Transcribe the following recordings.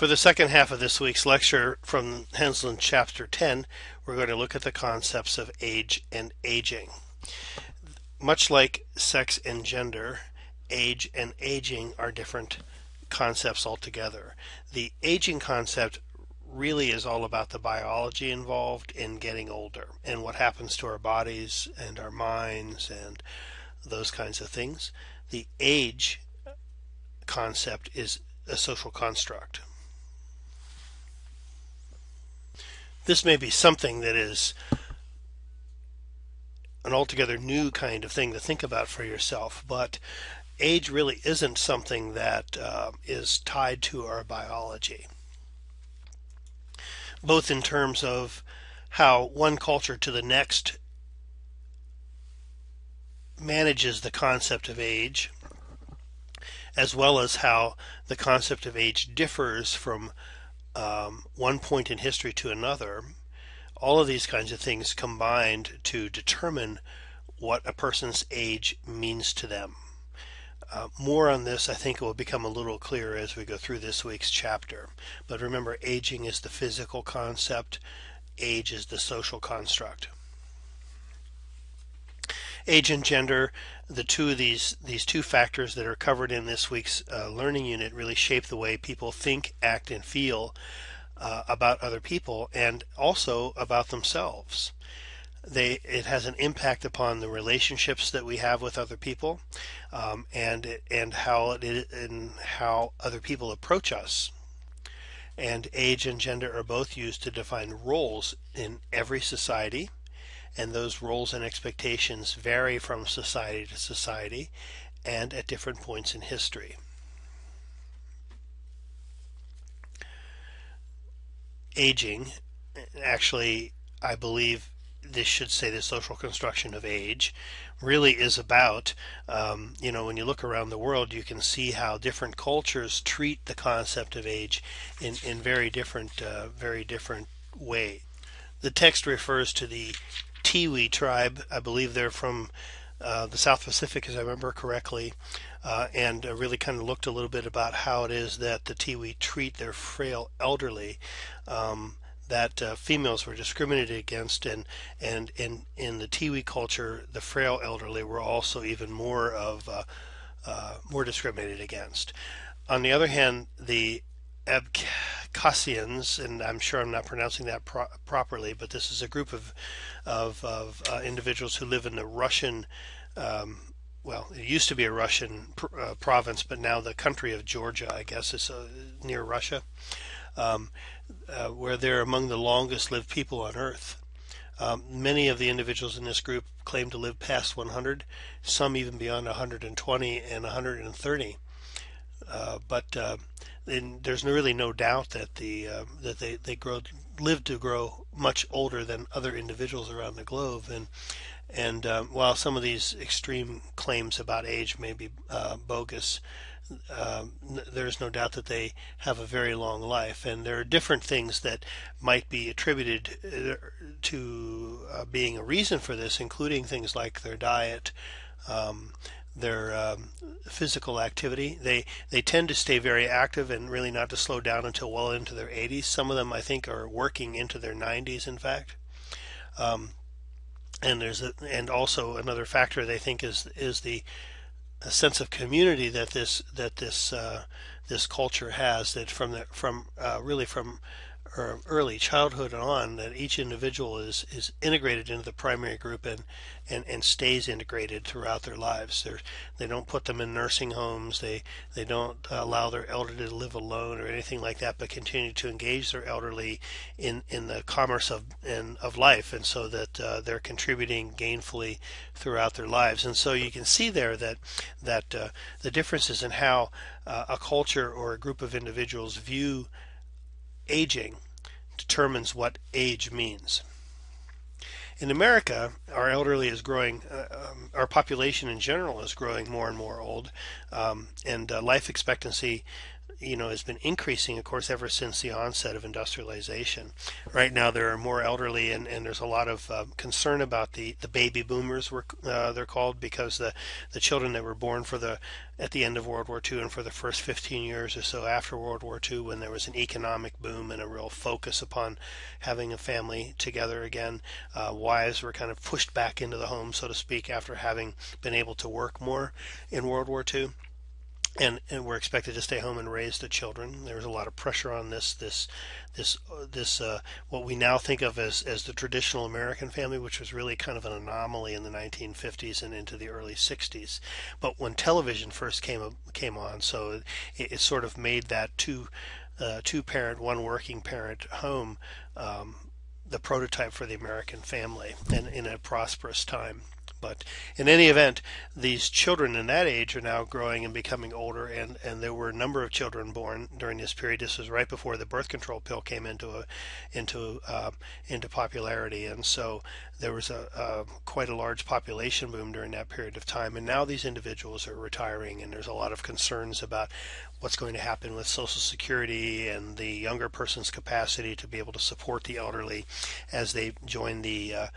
For the second half of this week's lecture from Henslin chapter 10, we're going to look at the concepts of age and aging. Much like sex and gender, age and aging are different concepts altogether. The aging concept really is all about the biology involved in getting older and what happens to our bodies and our minds and those kinds of things. The age concept is a social construct. This may be something that is an altogether new kind of thing to think about for yourself, but age really isn't something that is tied to our biology, both in terms of how one culture to the next manages the concept of age, as well as how the concept of age differs from one point in history to another. All of these kinds of things combined to determine what a person's age means to them. More on this, I think, will become a little clearer as we go through this week's chapter. But remember, aging is the physical concept, age is the social construct. Age and gender, these two factors that are covered in this week's learning unit really shape the way people think, act, and feel about other people and also about themselves. It has an impact upon the relationships that we have with other people, and how other people approach us. And age and gender are both used to define roles in every society, and those roles and expectations vary from society to society and at different points in history. Aging, actually, I believe this should say the social construction of age, really is about, when you look around the world, you can see how different cultures treat the concept of age in very different ways. The text refers to the Tiwi tribe. I believe they're from the South Pacific, as I remember correctly, and really kind of looked a little bit about how it is that the Tiwi treat their frail elderly, that females were discriminated against, and in the Tiwi culture, the frail elderly were also even more discriminated against. On the other hand, the Abkhazians, and I'm sure I'm not pronouncing that properly, but this is a group of individuals who live in the Russian, it used to be a Russian province, but now the country of Georgia, I guess, is near Russia, where they're among the longest lived people on Earth. Many of the individuals in this group claim to live past 100, some even beyond 120 and 130. There's really no doubt that they live to grow much older than other individuals around the globe. And while some of these extreme claims about age may be bogus, there's no doubt that they have a very long life. And there are different things that might be attributed to being a reason for this, including things like their diet, their physical activity. They tend to stay very active and really not to slow down until well into their 80s. Some of them, I think, are working into their 90s, in fact. And also another factor they think is the a sense of community that this culture has, that from early childhood on, that each individual is integrated into the primary group and stays integrated throughout their lives. They don't put them in nursing homes. They don't allow their elderly to live alone or anything like that, but continue to engage their elderly in the commerce of life, and so that they're contributing gainfully throughout their lives. And so you can see there that the differences in how a culture or a group of individuals view aging determines what age means. In America, our elderly is growing, our population in general is growing more and more old, and life expectancy has been increasing, of course, ever since the onset of industrialization. Right now, there are more elderly, and there's a lot of concern about the baby boomers, they're called, because the children that were born at the end of World War II and for the first 15 years or so after World War II, when there was an economic boom and a real focus upon having a family together again, wives were kind of pushed back into the home, so to speak, after having been able to work more in World War II. And we're expected to stay home and raise the children. There was a lot of pressure on this what we now think of as the traditional American family, which was really kind of an anomaly in the 1950s and into the early 60s. But when television first came on, so it sort of made that two parent, one working parent home the prototype for the American family, and in a prosperous time. But in any event, these children in that age are now growing and becoming older, and there were a number of children born during this period. This was right before the birth control pill came into popularity, and so there was quite a large population boom during that period of time. And now these individuals are retiring, and there's a lot of concerns about what's going to happen with Social Security and the younger person's capacity to be able to support the elderly as they join the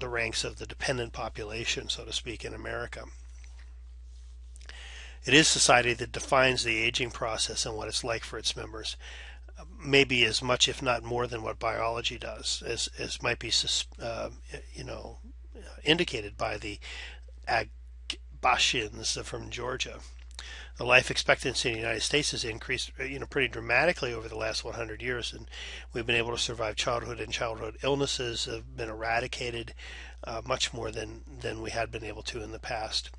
ranks of the dependent population, so to speak, in America. It is society that defines the aging process and what it's like for its members, maybe as much, if not more, than what biology does, as might be indicated by the Agbassians from Georgia. The life expectancy in the United States has increased, pretty dramatically over the last 100 years, and we've been able to survive childhood, and childhood illnesses have been eradicated much more than we had been able to in the past.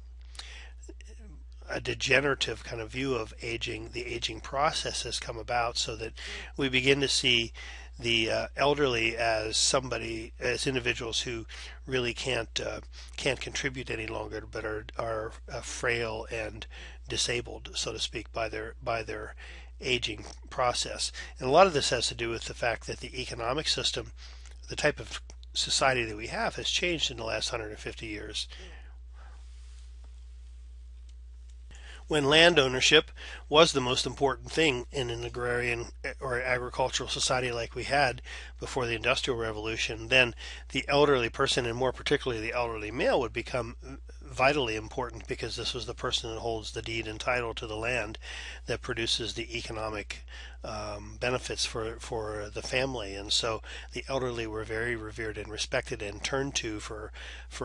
A degenerative kind of view of aging, the aging process, has come about, so that we begin to see the elderly as individuals who really can't contribute any longer, but are frail and disabled, so to speak, by their aging process. And a lot of this has to do with the fact that the economic system, the type of society that we have, has changed in the last 150 years. When land ownership was the most important thing in an agrarian or agricultural society like we had before the Industrial Revolution, then the elderly person, and more particularly the elderly male, would become vitally important, because this was the person that holds the deed and title to the land that produces the economic benefits for the family. And so the elderly were very revered and respected and turned to for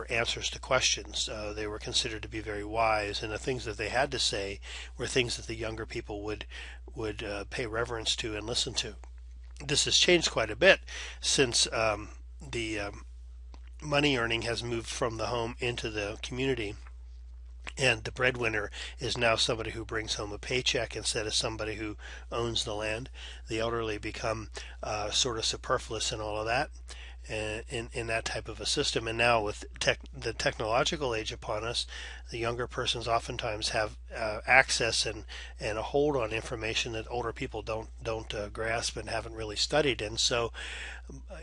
answers to questions. They were considered to be very wise, and the things that they had to say were things that the younger people would pay reverence to and listen to. This has changed quite a bit since the money earning has moved from the home into the community, and the breadwinner is now somebody who brings home a paycheck instead of somebody who owns the land. The elderly become sort of superfluous in all of that, in that type of a system. And now with the technological age upon us, the younger persons oftentimes have access and a hold on information that older people don't grasp and haven't really studied. And so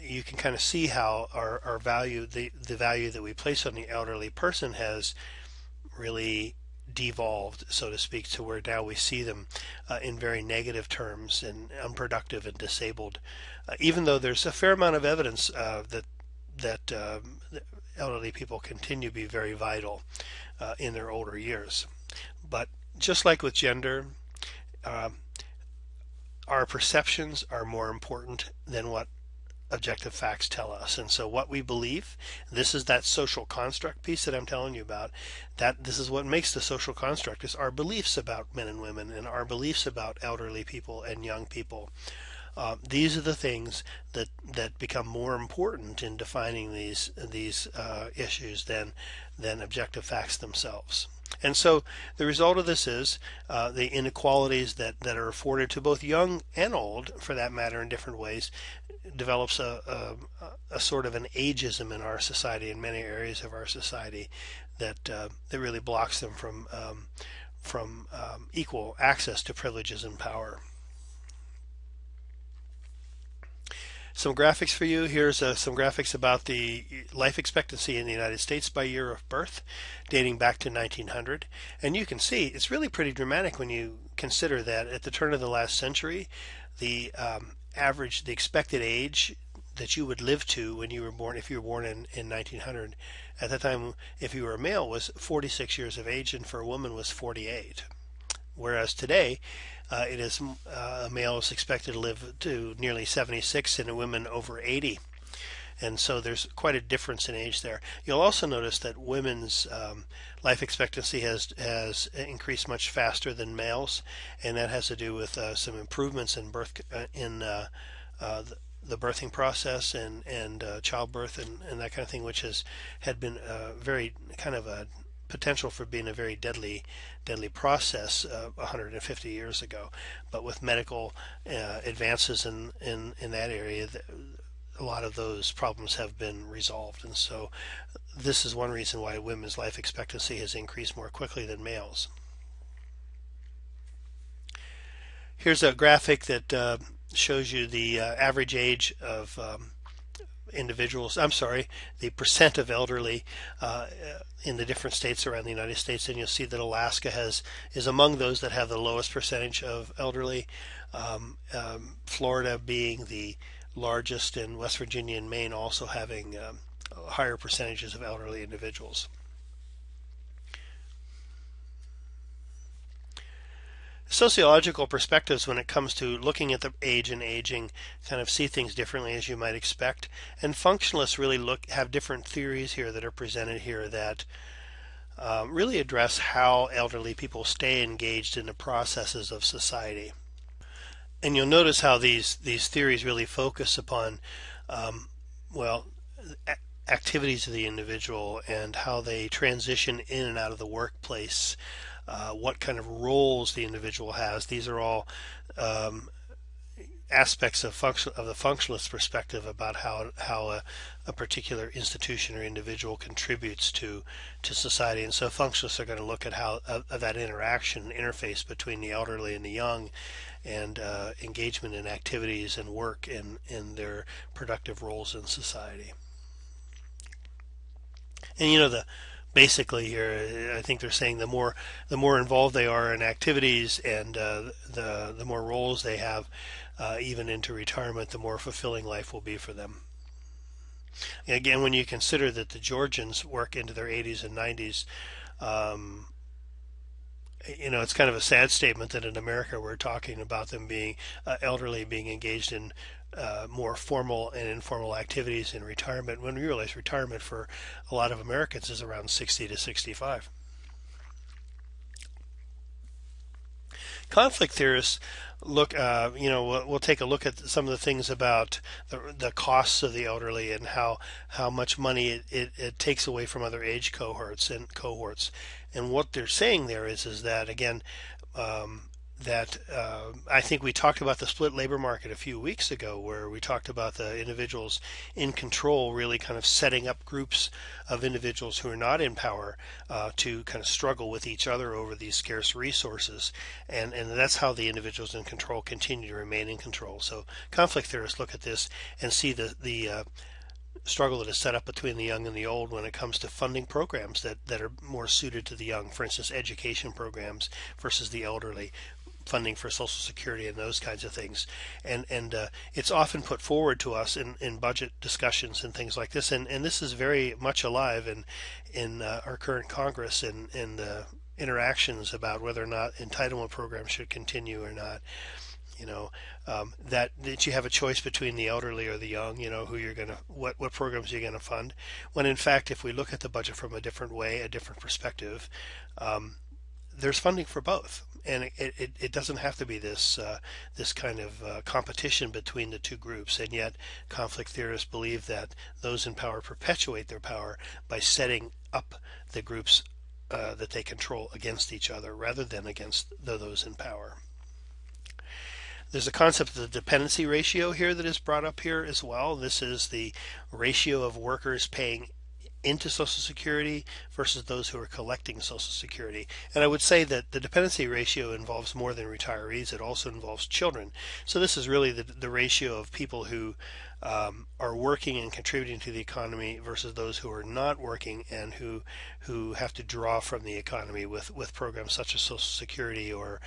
you can kind of see how our value, the value that we place on the elderly person, has really devolved, so to speak, to where now we see them in very negative terms and unproductive and disabled, even though there's a fair amount of evidence that elderly people continue to be very vital in their older years. But just like with gender, our perceptions are more important than what objective facts tell us. And so what we believe, this is that social construct piece that I'm telling you about, that this is what makes the social construct, is our beliefs about men and women, and our beliefs about elderly people and young people. These are the things that become more important in defining these issues than objective facts themselves. And so the result of this is the inequalities that are afforded to both young and old, for that matter, in different ways, develops a sort of an ageism in our society, in many areas of our society, that really blocks them from equal access to privileges and power. Some graphics for you. Here's some graphics about the life expectancy in the United States by year of birth, dating back to 1900. And you can see it's really pretty dramatic when you consider that at the turn of the last century, the the expected age that you would live to when you were born, if you were born in 1900, at that time, if you were a male, was 46 years of age, and for a woman was 48. Whereas today, it is a male is expected to live to nearly 76 and a woman over 80. And so there's quite a difference in age there. You'll also notice that women's life expectancy has increased much faster than males, and that has to do with some improvements in the birthing process and childbirth and that kind of thing, which had been very kind of a potential for being a very deadly process 150 years ago. But with medical advances in that area, a lot of those problems have been resolved. And so this is one reason why women's life expectancy has increased more quickly than males. Here's a graphic that shows you the average age of individuals, I'm sorry, the percent of elderly in the different states around the United States, and you'll see that Alaska is among those that have the lowest percentage of elderly, Florida being the largest, and West Virginia and Maine also having higher percentages of elderly individuals. Sociological perspectives when it comes to looking at the age and aging kind of see things differently, as you might expect, and functionalists really have different theories here that are presented here that really address how elderly people stay engaged in the processes of society. And you'll notice how these theories really focus upon well, activities of the individual and how they transition in and out of the workplace, what kind of roles the individual has. These are all aspects of the functionalist perspective about how a particular institution or individual contributes to society. And so functionalists are going to look at how that interaction, interface between the elderly and the young, and engagement in activities and work in their productive roles in society. And basically here, I think they're saying the more involved they are in activities and the more roles they have, even into retirement, the more fulfilling life will be for them. And again, when you consider that the Georgians work into their 80s and 90s, it's kind of a sad statement that in America we're talking about them being elderly, being engaged in more formal and informal activities in retirement, when we realize retirement for a lot of Americans is around 60 to 65. Conflict theorists we'll take a look at some of the things about the costs of the elderly and how much money it takes away from other age cohorts. And what they're saying there is that, again, I think we talked about the split labor market a few weeks ago, where we talked about the individuals in control really kind of setting up groups of individuals who are not in power to kind of struggle with each other over these scarce resources, and that's how the individuals in control continue to remain in control. So conflict theorists look at this and see the struggle that is set up between the young and the old when it comes to funding programs that are more suited to the young, for instance, education programs versus the elderly, funding for Social Security and those kinds of things. And it's often put forward to us in budget discussions and things like this, and this is very much alive in our current Congress and interactions about whether or not entitlement programs should continue or not. That you have a choice between the elderly or the young, who you're going to, what programs you're going to fund. When in fact, if we look at the budget from a different way, a different perspective, there's funding for both. And it doesn't have to be this kind of competition between the two groups. And yet conflict theorists believe that those in power perpetuate their power by setting up the groups that they control against each other rather than against those in power. There's a concept of the dependency ratio here that is brought up here as well. This is the ratio of workers paying into Social Security versus those who are collecting Social Security. And I would say that the dependency ratio involves more than retirees. It also involves children. So this is really the ratio of people who are working and contributing to the economy versus those who are not working and who have to draw from the economy with programs such as Social Security or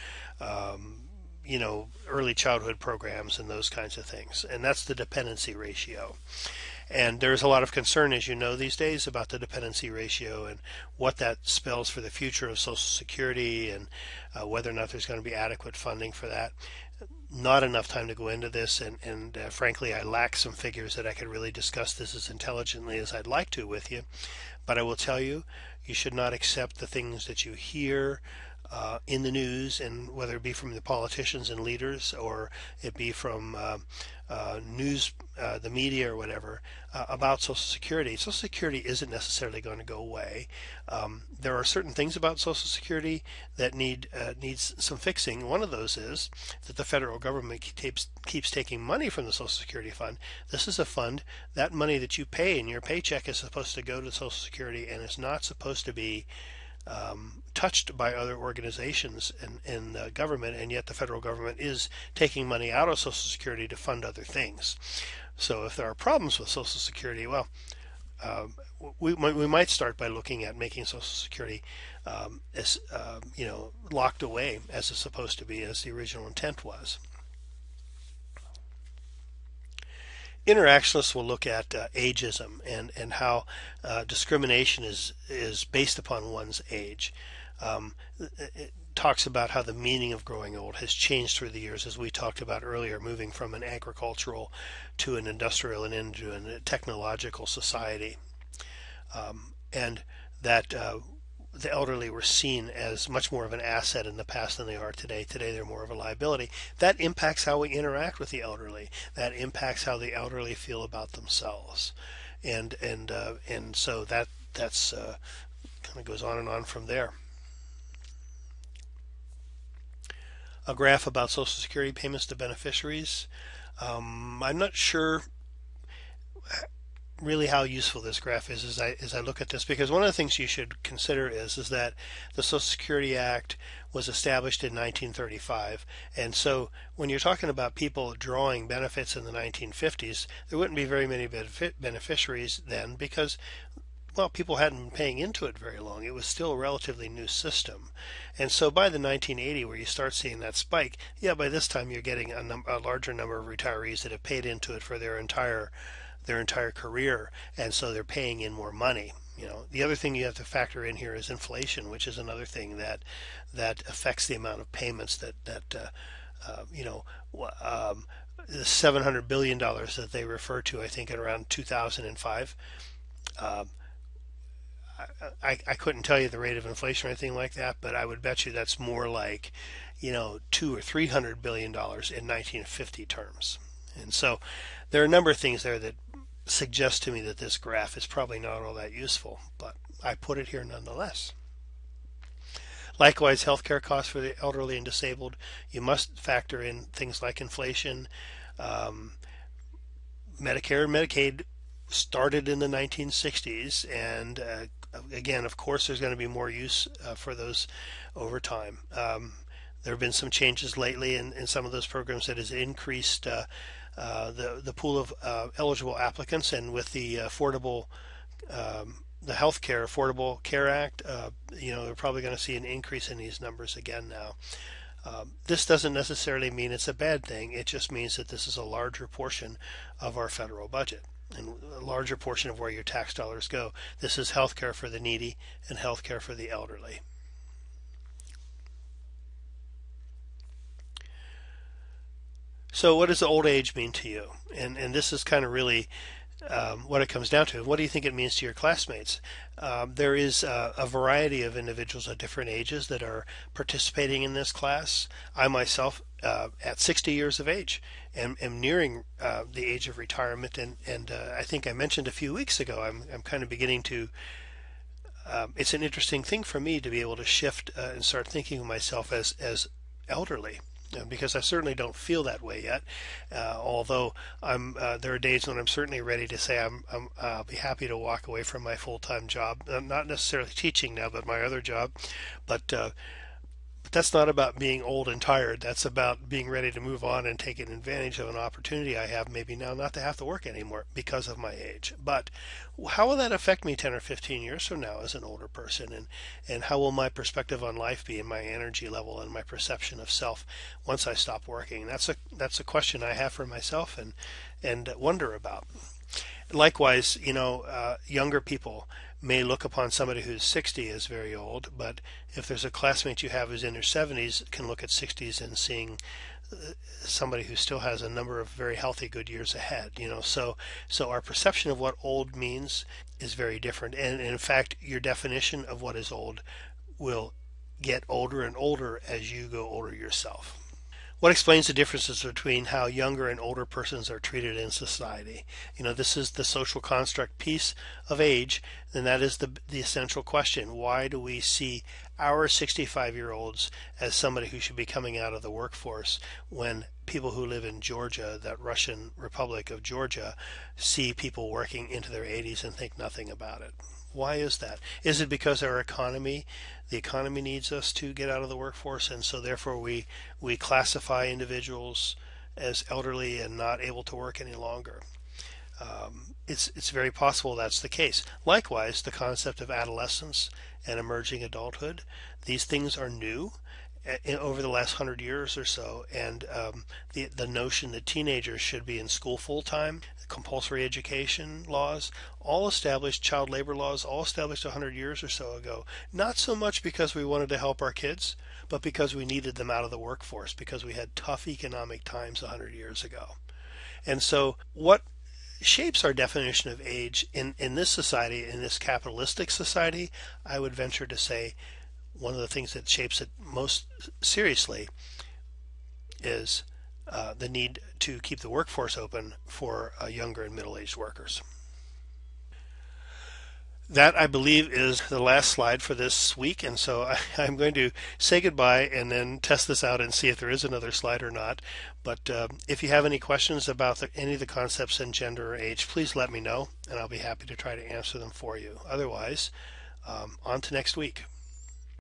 early childhood programs and those kinds of things. And that's the dependency ratio. And there's a lot of concern, as you know, these days about the dependency ratio and what that spells for the future of Social Security and whether or not there's going to be adequate funding for that. Not enough time to go into this, and frankly, I lack some figures that I could really discuss this as intelligently as I'd like to with you. But I will tell you, you should not accept the things that you hear in the news, and whether it be from the politicians and leaders or it be from news, the media or whatever, about Social Security. Social Security isn't necessarily going to go away. There are certain things about Social Security that needs some fixing. One of those is that the federal government keeps taking money from the Social Security fund. This is a fund, that money that you pay in your paycheck is supposed to go to Social Security, and it's not supposed to be touched by other organizations in government, and yet the federal government is taking money out of Social Security to fund other things. So if there are problems with Social Security, well, we might start by looking at making Social Security as locked away as it's supposed to be, as the original intent was. Interactionists will look at ageism and how discrimination is based upon one's age. It talks about how the meaning of growing old has changed through the years, as we talked about earlier, moving from an agricultural to an industrial and into a technological society, and that the elderly were seen as much more of an asset in the past than they are today. Today they're more of a liability. That impacts how we interact with the elderly. That impacts how the elderly feel about themselves, and so that's kind of goes on and on from there. A graph about Social Security payments to beneficiaries. I'm not sure really how useful this graph is as I look at this, because one of the things you should consider is that the Social Security Act was established in 1935, and so when you're talking about people drawing benefits in the 1950s, there wouldn't be very many beneficiaries then, because well, people hadn't been paying into it very long. It was still a relatively new system. And so by the 1980, where you start seeing that spike, yeah, by this time you're getting a larger number of retirees that have paid into it for their entire career, and so they're paying in more money. The other thing you have to factor in here is inflation, which is another thing that affects the amount of payments that the $700 billion that they refer to, I think, at around 2005. I couldn't tell you the rate of inflation or anything like that, but I would bet you that's more like, $200 or $300 billion in 1950 terms. And so there are a number of things there that suggest to me that this graph is probably not all that useful, but I put it here nonetheless. Likewise, healthcare costs for the elderly and disabled, you must factor in things like inflation. Medicare and Medicaid started in the 1960s, and again, of course, there's going to be more use for those over time. There have been some changes lately in some of those programs that has increased the pool of eligible applicants, and with the the Healthcare Affordable Care Act, they're probably going to see an increase in these numbers again now. This doesn't necessarily mean it's a bad thing. It just means that this is a larger portion of our federal budget and a larger portion of where your tax dollars go. This is healthcare for the needy and healthcare for the elderly. So what does old age mean to you? And this is kind of really what it comes down to. What do you think it means to your classmates? There is a variety of individuals at different ages that are participating in this class. I myself, at 60 years of age, am nearing the age of retirement, and I think I mentioned a few weeks ago, I'm kind of beginning to. It's an interesting thing for me to be able to shift and start thinking of myself as elderly. because I certainly don't feel that way yet. Although there are days when I'm certainly ready to say I'll be happy to walk away from my full-time job, not necessarily teaching now, but my other job. But that's not about being old and tired. That's about being ready to move on and taking advantage of an opportunity I have maybe now not to have to work anymore because of my age. But how will that affect me 10 or 15 years from now as an older person? And how will my perspective on life be, and my energy level and my perception of self once I stop working? That's a question I have for myself and wonder about. Likewise, younger people may look upon somebody who's 60 as very old, but if there's a classmate you have who's in their 70s, can look at 60s and seeing somebody who still has a number of very healthy, good years ahead. So our perception of what old means is very different, and in fact, your definition of what is old will get older and older as you go older yourself. What explains the differences between how younger and older persons are treated in society? This is the social construct piece of age, and that is the essential question. Why do we see our 65-year-olds as somebody who should be coming out of the workforce when people who live in Georgia, that Russian Republic of Georgia, see people working into their 80s and think nothing about it? Why is that? Is it because the economy needs us to get out of the workforce, and so therefore we classify individuals as elderly and not able to work any longer? It's very possible that's the case. Likewise, the concept of adolescence and emerging adulthood, these things are new over the last 100 years or so, and the notion that teenagers should be in school full time, compulsory education laws, all established, child labor laws, all established 100 years or so ago. Not so much because we wanted to help our kids, but because we needed them out of the workforce, because we had tough economic times 100 years ago. And so what shapes our definition of age in this society, in this capitalistic society, I would venture to say one of the things that shapes it most seriously is the need to keep the workforce open for younger and middle-aged workers. That, I believe, is the last slide for this week, and so I'm going to say goodbye and then test this out and see if there is another slide or not. But if you have any questions about any of the concepts in gender or age, please let me know, and I'll be happy to try to answer them for you. Otherwise, on to next week.